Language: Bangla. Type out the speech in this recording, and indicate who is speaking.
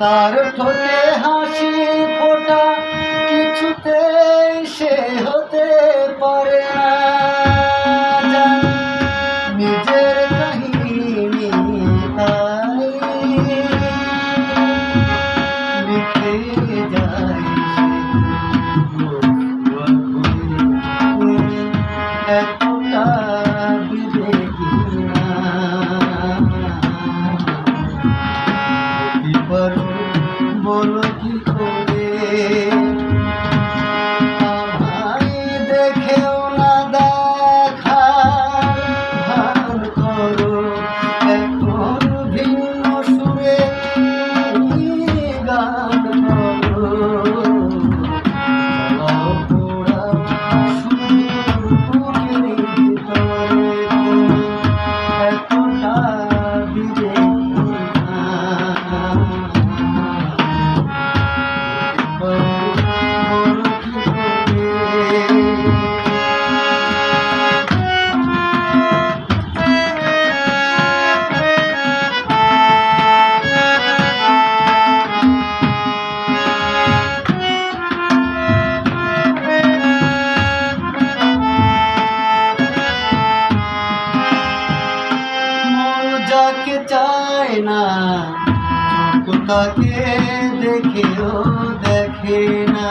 Speaker 1: তার ঠোঁটে হাসি ফোটা কিছুতেই সে হতে পারে না। নিজের কাহিনী তাই লিখে যায় এতটা বিবেকী না। বলো কি করে আমায় দেখেও না দেখার ভান করো, এখন ভিন্ন সুরে গান করো। পোড়া সুর বুকের ভিতরে এতটা বিবেকী না। যাকে চায় না চোখ তাকে দেখেও দেখে না।